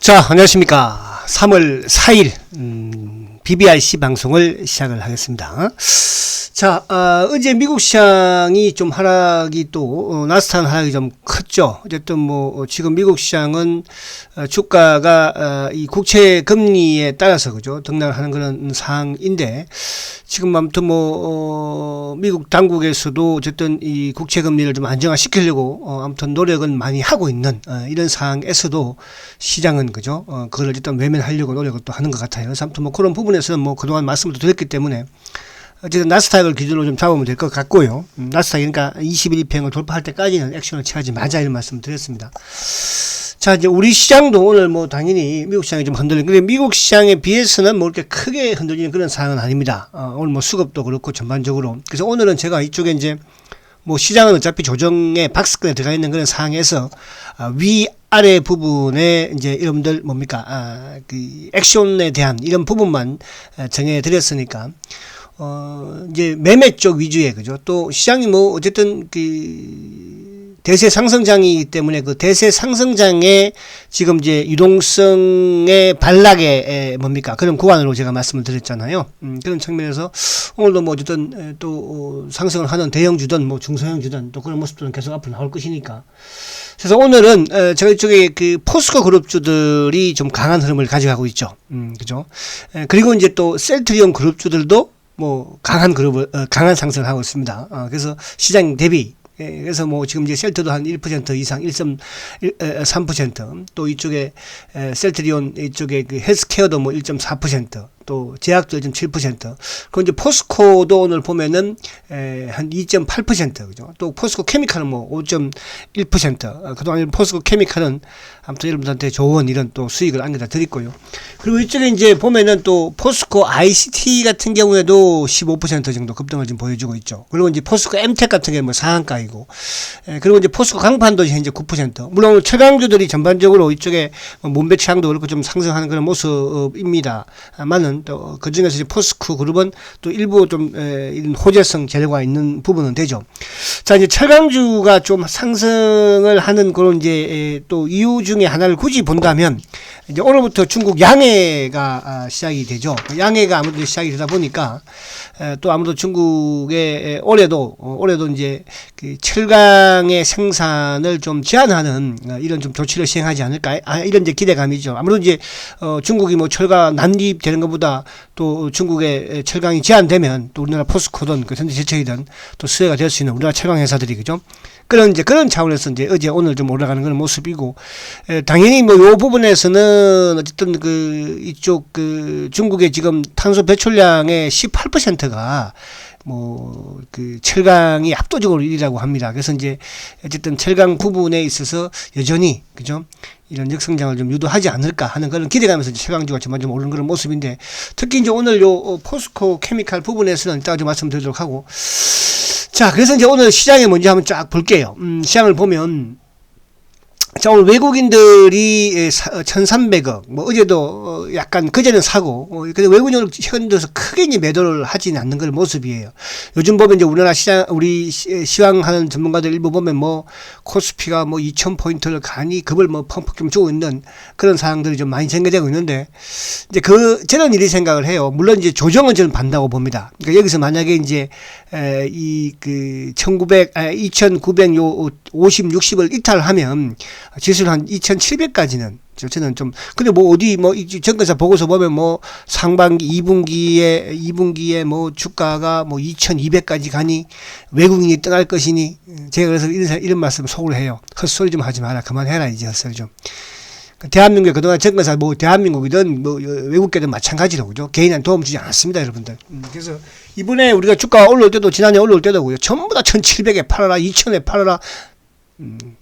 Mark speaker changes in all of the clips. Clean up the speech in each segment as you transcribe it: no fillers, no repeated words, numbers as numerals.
Speaker 1: 자, 안녕하십니까. 3월 4일, BBRC 방송을 시작을 하겠습니다. 자, 어제 미국 시장이 좀 하락이 또, 나스닥 하락이 좀 컸죠. 어쨌든 뭐, 지금 미국 시장은, 주가가, 이 국채 금리에 따라서, 그죠. 등락을 하는 그런 상황인데, 지금 아무튼 뭐, 미국 당국에서도 어쨌든 이 국채 금리를 좀 안정화시키려고, 아무튼 노력은 많이 하고 있는, 이런 상황에서도 시장은, 그죠. 그걸 어쨌든 외면하려고 노력을 또 하는 것 같아요. 그래서 아무튼 뭐 그런 부분에서는 뭐 그동안 말씀을 드렸기 때문에, 어쨌든 나스닥을 기준으로 좀 잡으면 될 것 같고요. 나스닥이 그러니까 21평을 돌파할 때까지는 액션을 취하지 마자 이런 말씀을 드렸습니다. 자, 이제 우리 시장도 오늘 뭐 당연히 미국 시장이 좀 흔들리는, 근데 미국 시장에 비해서는 뭐 이렇게 크게 흔들리는 그런 상황은 아닙니다. 오늘 뭐 수급도 그렇고 전반적으로. 그래서 오늘은 제가 이쪽에 이제 뭐 시장은 어차피 조정의 박스권에 들어가 있는 그런 상황에서 위아래 부분에 이제 여러분들 뭡니까? 그 액션에 대한 이런 부분만 정해 드렸으니까 이제 매매 쪽 위주의, 그죠? 또 시장이 뭐 어쨌든 그 대세 상승장이기 때문에 그 대세 상승장의 지금 이제 유동성의 반락의 뭡니까? 그런 구간으로 제가 말씀을 드렸잖아요. 그런 측면에서 오늘도 뭐 어쨌든 또 상승을 하는 대형주든 뭐 중소형주든 또 그런 모습들은 계속 앞으로 나올 것이니까. 그래서 오늘은 제가 이쪽에 그 포스코 그룹주들이 좀 강한 흐름을 가져가고 있죠. 그죠? 그리고 이제 또 셀트리온 그룹주들도 뭐 강한 강한 상승을 하고 있습니다. 그래서 시장 대비, 그래서 뭐 지금 이제 셀트도 한 1% 이상 1.3%, 또 이쪽에 셀트리온 이쪽에 그 헬스케어도 뭐 1.4%, 또 제약도 1.7%, 그리고 이제 포스코도 오늘 보면은 한 2.8%, 그죠? 또 포스코 케미칼은 뭐 5.1%. 그동안 포스코 케미칼은 아무튼 여러분들한테 좋은 이런 또 수익을 안겨다 드리고요. 그리고 이쪽에 이제 보면은 또 포스코 ICT 같은 경우에도 15% 정도 급등을 지금 보여주고 있죠. 그리고 이제 포스코 엠텍 같은 경우는 뭐 상한가이고, 그리고 이제 포스코 강판도 현재 9%. 물론 철강주들이 전반적으로 이쪽에 문배치향도 그렇고 좀 상승하는 그런 모습입니다만은, 또 그 중에서 이제 포스코 그룹은 또 일부 좀 이런 호재성 재료가 있는 부분은 되죠. 자, 이제 철강주가 좀 상승을 하는 그런 이제 또 이유 중에 하나를 굳이 본다면, 이제 오늘부터 중국 양해가 시작이 되죠. 양해가 아무래도 시작이 되다 보니까 또 아무래도 중국의 올해도 이제 그 철강의 생산을 좀 제한하는 이런 좀 조치를 시행하지 않을까, 이런 이제 기대감이죠. 아무래도 이제 중국이 뭐 철강 난입되는 것보다 또 중국의 철강이 제한되면 또 우리나라 포스코든 그 현대제철이든 또 수혜가 될 수 있는 우리나라 철강 회사들이, 그죠? 그런 차원에서 이제 어제 오늘 좀 올라가는 그런 모습이고, 당연히 뭐 요 부분에서는 어쨌든 그 이쪽 그 중국의 지금 탄소 배출량의 18%가 뭐 그 철강이 압도적으로 1위라고 합니다. 그래서 이제 어쨌든 철강 부분에 있어서 여전히, 그죠? 이런 역성장을 좀 유도하지 않을까 하는 그런 기대감에서 이제 철강주가 점점 좀 오르는 그런 모습인데, 특히 이제 오늘 요 포스코 케미칼 부분에서는 이따가 좀 말씀드리도록 하고. 자, 그래서 이제 오늘 시장에 먼저 한번 쫙 볼게요. 시장을 보면, 자, 오늘 외국인들이 1,300억, 뭐, 어제도 약간, 그제는 사고, 근데 외국인으로 최근 들어서 크게 이제 매도를 하지는 않는 그런 모습이에요. 요즘 보면 이제 우리나라 시장, 우리 시황하는 전문가들 일부 보면 뭐, 코스피가 뭐 2,000포인트를 가니 급을 뭐 펑펑 좀 주고 있는 그런 상황들이 좀 많이 전개되고 있는데, 이제 저는 이렇게 생각을 해요. 물론 이제 조정은 저는 반다고 봅니다. 그러니까 여기서 만약에 이제, 2,950, 60을 이탈하면, 지수를 한 2,700까지는 저는 좀, 근데 뭐 어디 뭐 정권사 보고서 보면 뭐 상반기 2분기에 뭐 주가가 뭐 2,200까지 가니 외국인이 떠날 것이니, 제가 그래서 이런 말씀 속으로 해요. 헛소리 좀 하지 마라. 그만해라 이제 헛소리 좀. 대한민국에 그동안 정권사 뭐 대한민국이든 뭐 외국계든 마찬가지로, 그죠? 개인한테 도움 주지 않았습니다, 여러분들. 그래서 이번에 우리가 주가가 올라올 때도, 지난해 올라올 때도고요, 전부 다 1,700에 팔아라, 2,000에 팔아라.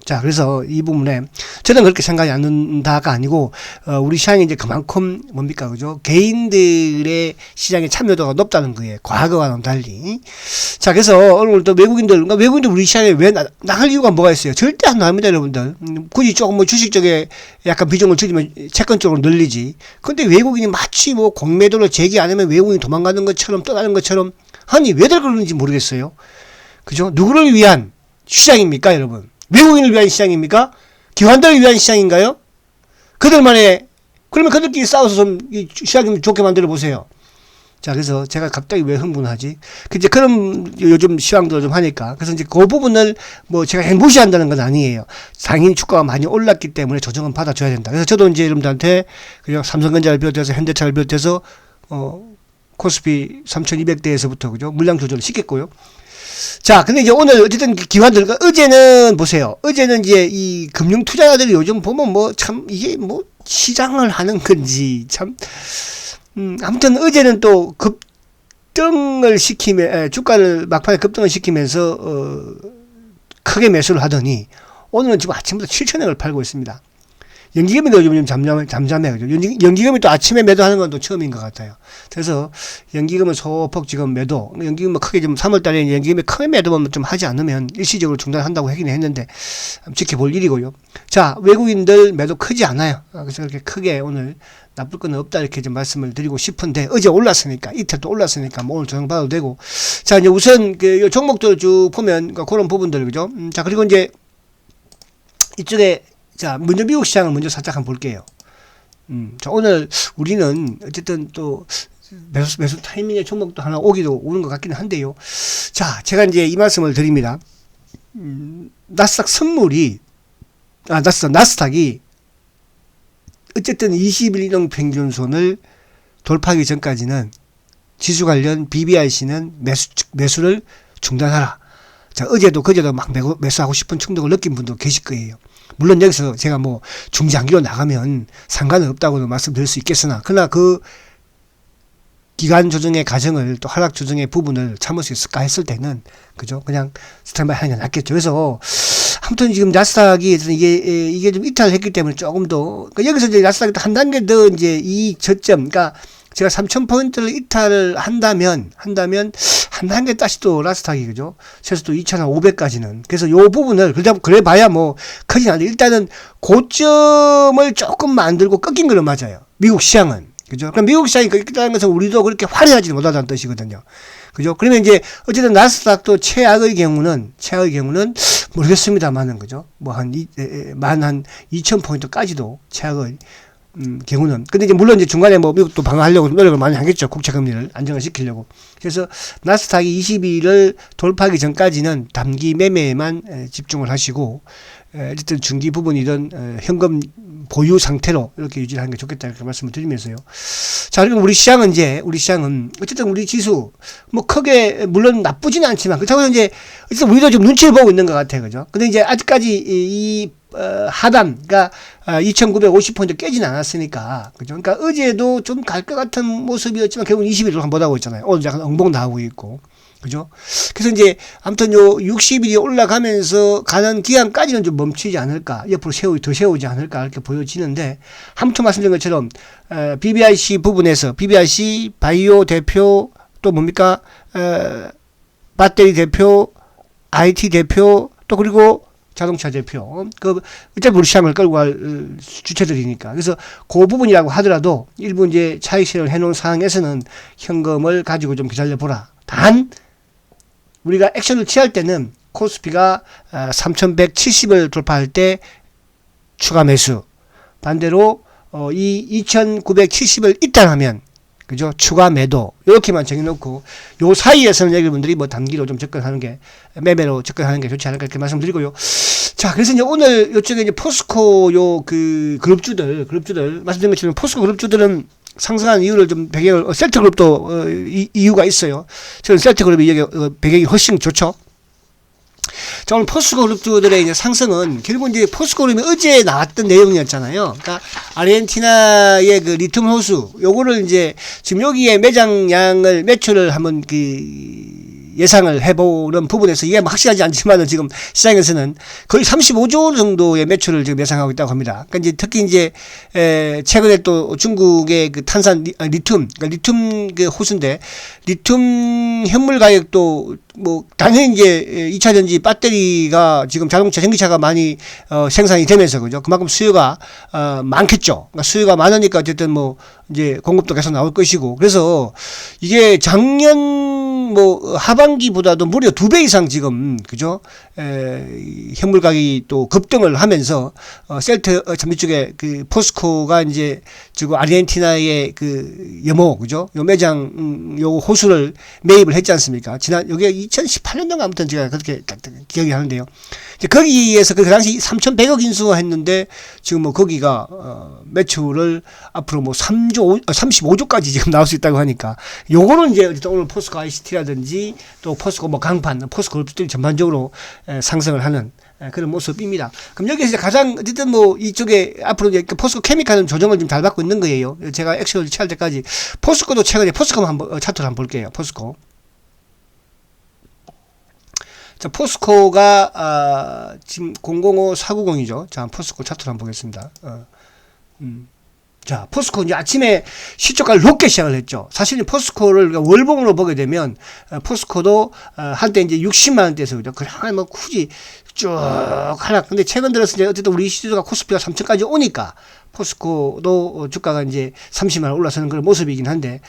Speaker 1: 자, 그래서 이 부분에 저는 그렇게 생각이 않는다가 아니고, 우리 시장이 이제 그만큼 뭡니까, 그죠? 개인들의 시장의 참여도가 높다는 거예요. 과거와는 달리. 자, 그래서 오늘 또 외국인들 우리 시장에 왜 나갈 이유가 뭐가 있어요? 절대 안 나옵니다, 여러분들. 굳이 조금 뭐 주식 쪽에 약간 비중을 줄이면 채권 쪽으로 늘리지. 근데 외국인이 마치 뭐 공매도를 제기 안 하면 외국인이 도망가는 것처럼 떠나는 것처럼, 아니, 왜들 그러는지 모르겠어요. 그죠? 누구를 위한 시장입니까, 여러분? 외국인을 위한 시장입니까? 기관들을 위한 시장인가요? 그들만의 그러면 그들끼리 싸워서 좀 시장 좀 좋게 만들어 보세요. 자, 그래서 제가 갑자기 왜 흥분하지? 이제 그런 요즘 시황도 좀 하니까. 그래서 이제 그 부분을 뭐 제가 무시한다는 건 아니에요. 당연히 주가가 많이 올랐기 때문에 조정은 받아줘야 된다. 그래서 저도 이제 여러분들한테 그냥 삼성전자를 비롯해서 현대차를 비롯해서, 코스피 3200대에서부터, 그죠? 물량 조절을 시켰고요. 자, 근데 이제 오늘 어쨌든 기관들, 어제는 보세요. 어제는 이제 이 금융 투자자들이 요즘 보면 뭐 참 이게 뭐 시장을 하는 건지 참, 아무튼 어제는 또 급등을 주가를 막판에 급등을 시키면서, 크게 매수를 하더니, 오늘은 지금 아침부터 7천억을 팔고 있습니다. 연기금이도 요즘 잠잠해요. 연기금이 또 아침에 매도하는 건 또 처음인 것 같아요. 그래서 연기금은 소폭 지금 매도, 연기금은 크게 좀 3월달에 연기금이 크게 매도만 좀 하지 않으면 일시적으로 중단한다고 하긴 했는데, 지켜볼 일이고요. 자, 외국인들 매도 크지 않아요. 그래서 그렇게 크게 오늘 나쁠 건 없다 이렇게 좀 말씀을 드리고 싶은데, 어제 올랐으니까, 이틀 또 올랐으니까 뭐 오늘 조정받아도 되고. 자, 이제 우선 그 종목들 쭉 보면 그런 부분들, 그죠? 자, 그리고 이제 이쪽에, 자, 먼저 미국 시장을 먼저 살짝 한번 볼게요. 자, 오늘 우리는 어쨌든 또 매수 타이밍에 종목도 하나 오는 것 같기는 한데요. 자, 제가 이제 이 말씀을 드립니다. 나스닥이 어쨌든 20일 이동 평균선을 돌파하기 전까지는 지수 관련 BBIC는 매수를 중단하라. 자, 어제도 그제도 막 매수하고 싶은 충동을 느낀 분도 계실 거예요. 물론 여기서 제가 뭐 중장기로 나가면 상관은 없다고는 말씀드릴 수 있겠으나, 그러나 그 기간 조정의 과정을 또 하락 조정의 부분을 참을 수 있을까 했을 때는, 그죠? 그냥 스탠바이 하는 게 낫겠죠. 그래서 아무튼 지금 나스닥이 이게 좀 이탈했기 때문에 조금 더, 그러니까 여기서 이제 나스닥이 또 한 단계 더 이제 이 저점, 그러니까 제가 3,000포인트를 이탈을 한다면 한 단계 다시 또 나스닥이, 그죠? 최소 또 2,500까지는. 그래서 요 부분을, 그래 봐야 뭐 크진 않은데, 일단은 고점을 조금 만들고 꺾인 거는 맞아요. 미국 시장은. 그죠? 그럼 미국 시장이 꺾였다는 것은 우리도 그렇게 화려하지 못하다는 뜻이거든요. 그죠? 그러면 이제 어쨌든 나스닥도 최악의 경우는 모르겠습니다만은, 그죠? 뭐 한 2,000포인트까지도 최악의 경우는. 근데 이제 물론 이제 중간에 뭐 미국도 방어하려고 노력을 많이 하겠죠. 국채 금리를 안정을 시키려고. 그래서 나스닥이 22를 돌파하기 전까지는 단기 매매에만 집중을 하시고, 어쨌든 중기 부분이든 현금 보유 상태로 이렇게 유지하는 게 좋겠다 이렇게 말씀을 드리면서요. 자, 그리고 우리 시장은 어쨌든 우리 지수 뭐 크게 물론 나쁘지는 않지만, 그렇다고 이제 어쨌든 우리도 좀 눈치를 보고 있는 것 같아요. 그죠? 근데 이제 아직까지 이 하단, 그러니까 2,950포인트 깨진 않았으니까, 그죠? 그러니까 어제도 좀 갈 것 같은 모습이었지만 결국 20일로 한번 보다고 있잖아요. 오늘 약간 엉봉 나오고 있고, 그죠? 그래서 이제 아무튼 요 60일이 올라가면서 가는 기간까지는 좀 멈추지 않을까, 옆으로 더 세우지 않을까 이렇게 보여지는데, 아무튼 말씀드린 것처럼 BBIC 부분에서 BBIC 바이오 대표, 또 뭡니까, 배터리 대표, IT 대표, 또 그리고 자동차 대표, 어차피 우리 시장을 끌고 갈 주체들이니까. 그래서 그 부분이라고 하더라도 일부 이제 차익 실현을 해놓은 상황에서는 현금을 가지고 좀 기다려보라. 단, 우리가 액션을 취할 때는 코스피가 3,170을 돌파할 때 추가 매수. 반대로, 이 2,970을 이탈하면, 그죠? 추가 매도. 이렇게만 정해놓고, 요 사이에서는 여러분들이 뭐 단기로 좀 접근하는 게, 매매로 접근하는 게 좋지 않을까 이렇게 말씀드리고요. 자, 그래서 이제 오늘 요쪽에 이제 포스코 그룹주들, 말씀드린 것처럼 포스코 그룹주들은 상승한 이유를 좀 셀트그룹도, 이유가 있어요. 저는 셀트그룹이 배경이 훨씬 좋죠. 자, 오늘 포스코 그룹주들의 이제 상승은 결국 이제 포스코 그룹이 어제 나왔던 내용이었잖아요. 그러니까 아르헨티나의 그 리튬 호수, 요거를 이제 지금 여기에 매출을 한번 예상을 해보는 부분에서 이게 확실하지 않지만은 지금 시장에서는 거의 35조 정도의 매출을 지금 예상하고 있다고 합니다. 그러니까 이제 특히 이제 최근에 또 중국의 그 탄산 리튬 그 호수인데 리튬 현물 가격도 뭐 당연히 이제 2차 전지 배터리가 지금 자동차 전기차가 많이 생산이 되면서 그죠? 그만큼 수요가 많겠죠. 그러니까 수요가 많으니까 어쨌든 뭐 이제 공급도 계속 나올 것이고, 그래서 이게 작년 지금 뭐 하반기보다도 무려 2배 이상 지금 그죠? 현물 가격이 또 급등을 하면서 셀트 이쪽에 그 포스코가 이제 지금 아르헨티나의 그 여모 그죠? 요 매장 요 호수를 매입을 했지 않습니까? 지난 여기가 2018년도인가 아무튼 제가 그렇게 기억이 하는데요. 이제 거기에서 그 당시 3,100억 인수했는데 지금 뭐 거기가 매출을 앞으로 뭐 35조까지 지금 나올 수 있다고 하니까 요거는 이제 오늘 포스코 ICT라든지 또 포스코 뭐 강판, 포스코 그룹들이 전반적으로 상승을 하는 그런 모습입니다. 그럼 여기서 이제 가장 어쨌든 뭐 이쪽에 앞으로 이제 포스코 케미칼은 조정을 좀 잘 받고 있는 거예요. 제가 액션을 취할 때까지 포스코도 최근에 포스코 한번 차트를 한번 볼게요. 포스코. 자, 포스코가 지금 005490이죠. 자, 포스코 차트를 한번 보겠습니다. 자, 포스코 이제 아침에 시초가를 높게 시작을 했죠. 사실은 포스코를 월봉으로 보게 되면 포스코도 한때 이제 60만 원대에서 그죠. 그냥 뭐 굳이 쭉 하락. 근데 최근 들어서 이제 어쨌든 우리 시주가 코스피가 3천까지 오니까 포스코도 주가가 이제 30만 원 올라서는 그런 모습이긴 한데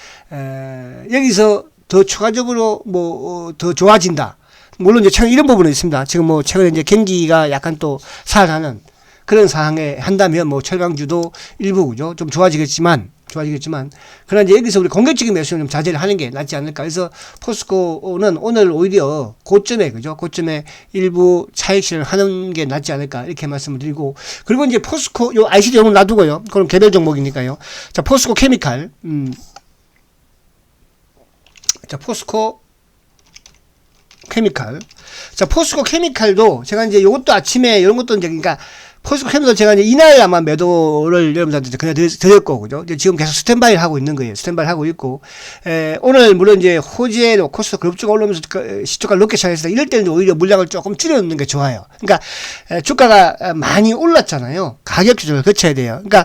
Speaker 1: 여기서 더 추가적으로 뭐 더 좋아진다. 물론 이제 최근 이런 부분은 있습니다. 지금 뭐 최근에 이제 경기가 약간 또 살아나는 그런 상황에 한다면 뭐 철강주도 일부 그죠 좀 좋아지겠지만 그러나 이제 여기서 우리 공격적인 매수는 좀 자제를 하는 게 낫지 않을까. 그래서 포스코는 오늘 오히려 고점에 그죠 고점에 일부 차익 실현을 하는 게 낫지 않을까 이렇게 말씀을 드리고, 그리고 이제 포스코 요 ICT 요건 놔두고요. 그럼 개별 종목이니까요. 자, 포스코 케미칼 자, 포스코 케미칼. 자, 포스코 케미칼도 제가 이제 요것도 아침에 이런 것도 이제 그러니까 포스코 케미칼도 제가 이제 이날 아마 매도를 여러분들한테 그냥 드렸고, 그죠? 지금 계속 스탠바이를 하고 있는 거예요. 스탠바이를 하고 있고, 오늘 물론 이제 호재 코스트 그룹주가 올라오면서 시초가를 높게 시작했으니까 이럴 때는 오히려 물량을 조금 줄여놓는 게 좋아요. 그러니까, 주가가 많이 올랐잖아요. 가격 조절을 거쳐야 돼요. 그러니까,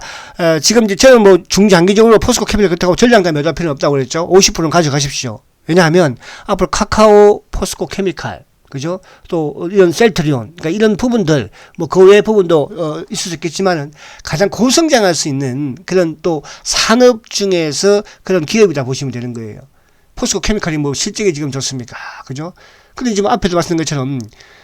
Speaker 1: 지금 이제 저는 뭐 중장기적으로 포스코 케미칼 그렇다고 전량가 매도할 필요는 없다고 그랬죠. 50%는 가져가십시오. 왜냐하면 앞으로 카카오, 포스코 케미칼, 그죠? 또 이런 셀트리온, 그러니까 이런 부분들, 뭐 그 외의 부분도 있을 수 있겠지만은 가장 고성장할 수 있는 그런 또 산업 중에서 그런 기업이다 보시면 되는 거예요. 포스코 케미칼이 뭐 실적이 지금 좋습니까? 그죠? 근데 지금 앞에도 말씀드린 것처럼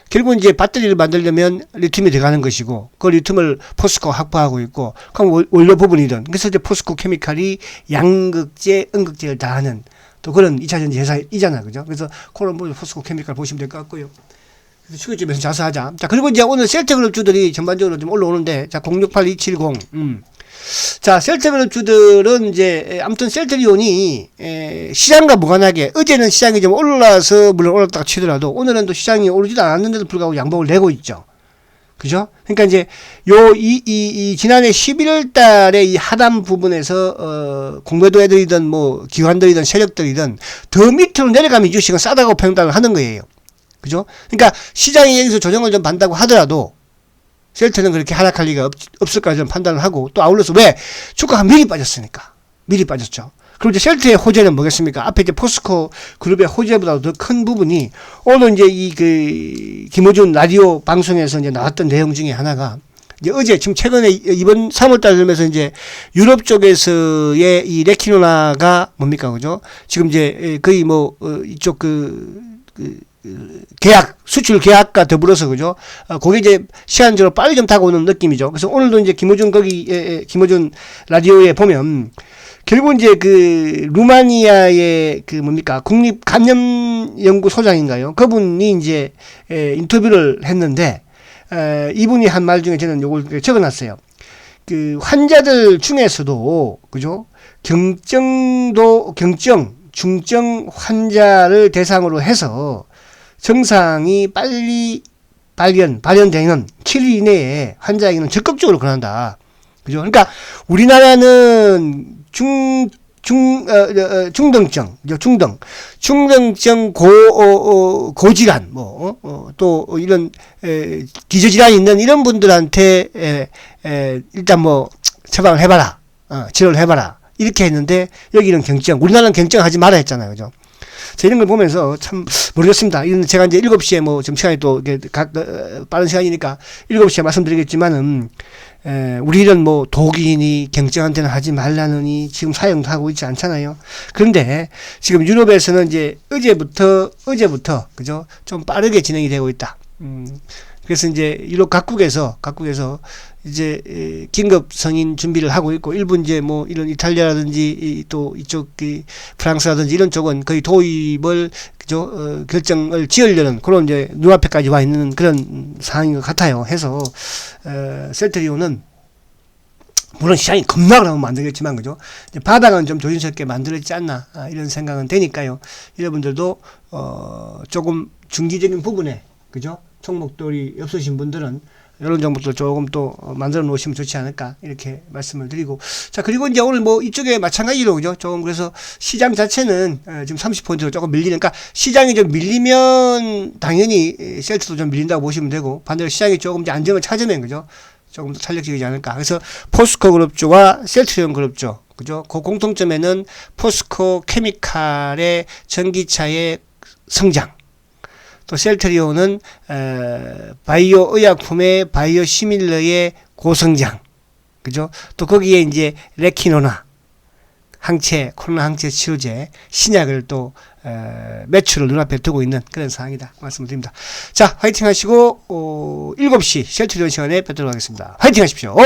Speaker 1: 결국 이제 배터리를 만들려면 리튬이 들어가는 것이고, 그 리튬을 포스코가 확보하고 있고, 그럼 원료 부분이든, 그래서 이제 포스코 케미칼이 양극재, 음극재를 다 하는 또 그런 2차전지 회사이잖아요. 그죠? 그래서 그런 포스코 케미칼 보시면 될 것 같고요. 그래서 추격점에서 자수하자. 자, 그리고 이제 오늘 셀트그룹 주들이 전반적으로 좀 올라오는데, 자, 068270. 자, 셀트그룹 주들은 이제, 아무튼 셀트리온이, 시장과 무관하게, 어제는 시장이 좀 올라서, 물론 올랐다가 치더라도, 오늘은 또 시장이 오르지도 않았는데도 불구하고 양봉을 내고 있죠. 그죠? 그러니까 이제 지난해 11월 달에 이 하단 부분에서 공매도 애들이든 뭐 기관들이든 세력들이든 더 밑으로 내려가면 이 주식은 싸다고 평단을 하는 거예요. 그죠? 그러니까 시장이 여기서 조정을 좀 받는다고 하더라도 셀트는 그렇게 하락할 리가 없을 거라 좀 판단을 하고, 또 아울러서 왜? 주가가 미리 빠졌으니까. 미리 빠졌죠. 그리고 이제 셀트의 호재는 뭐겠습니까? 앞에 이제 포스코 그룹의 호재보다도 더 큰 부분이, 오늘 이제 김호준 라디오 방송에서 이제 나왔던 내용 중에 하나가, 이제 어제 지금 최근에 이번 3월달 되면서 이제 유럽 쪽에서의 이 레키노나가 뭡니까? 그죠? 지금 이제 거의 뭐, 이쪽 계약, 수출 계약과 더불어서, 그죠? 그게 이제 시간적으로 빨리 좀 다가오는 느낌이죠. 그래서 오늘도 이제 김호준 라디오에 보면, 결국 이제 루마니아의 뭡니까? 국립감염연구소장인가요? 그분이 이제, 인터뷰를 했는데, 이분이 한 말 중에 저는 요걸 적어놨어요. 환자들 중에서도, 그죠? 중증 환자를 대상으로 해서 증상이 빨리 발현되는 7일 이내에 환자에게는 적극적으로 권한다. 그죠? 그러니까 우리나라는 중등증 고질환, 또 이런 기저질환이 있는 이런 분들한테 일단 뭐 처방을 해봐라, 치료를 해봐라 이렇게 했는데, 여기는 경증, 우리나라는 경증하지 마라 했잖아요. 그죠? 자, 이런 걸 보면서 참 모르겠습니다. 이건 제가 이제 7시에 뭐 좀 시간이 또 빠른 시간이니까 7시에 말씀드리겠지만은 우리는 뭐 독일이니 경쟁한테는 하지 말라느니 지금 사용도 하고 있지 않잖아요. 그런데 지금 유럽에서는 이제 어제부터 그죠? 좀 빠르게 진행이 되고 있다. 그래서 이제 유럽 각국에서 이제 긴급 승인 준비를 하고 있고, 일부 이제 뭐 이런 이탈리아라든지 또 이쪽 프랑스라든지 이런 쪽은 거의 도입을 그죠? 결정을 지으려는 그런 이제 눈앞에까지 와 있는 그런 상황인 것 같아요. 해서 셀트리온은 물론 시장이 급락을 하면 안 되겠지만, 그죠? 바닥은 좀 조심스럽게 만들었지 않나, 이런 생각은 되니까요. 여러분들도, 조금 중기적인 부분에, 그죠? 종목들이 없으신 분들은 이런 종목들 조금 또 만들어 놓으시면 좋지 않을까, 이렇게 말씀을 드리고. 자, 그리고 이제 오늘 뭐 이쪽에 마찬가지로, 그죠? 조금 그래서 시장 자체는 지금 30포인트로 조금 밀리는, 그러니까 시장이 좀 밀리면 당연히 셀트도 좀 밀린다고 보시면 되고, 반대로 시장이 조금 이제 안정을 찾으면, 그죠? 조금 더 탄력적이지 않을까. 그래서 포스코 그룹주와 셀트리온 그룹주, 그죠? 그 공통점에는 포스코 케미칼의 전기차의 성장, 또 셀트리온은 바이오 의약품의 바이오 시밀러의 고성장, 그죠? 또 거기에 이제 레키노나 항체, 코로나 항체 치료제 신약을 또 매출을 눈앞에 두고 있는 그런 상황이다 말씀드립니다. 자, 화이팅 하시고 7시 셀트리온 시간에 뵙도록 하겠습니다. 화이팅 하십시오.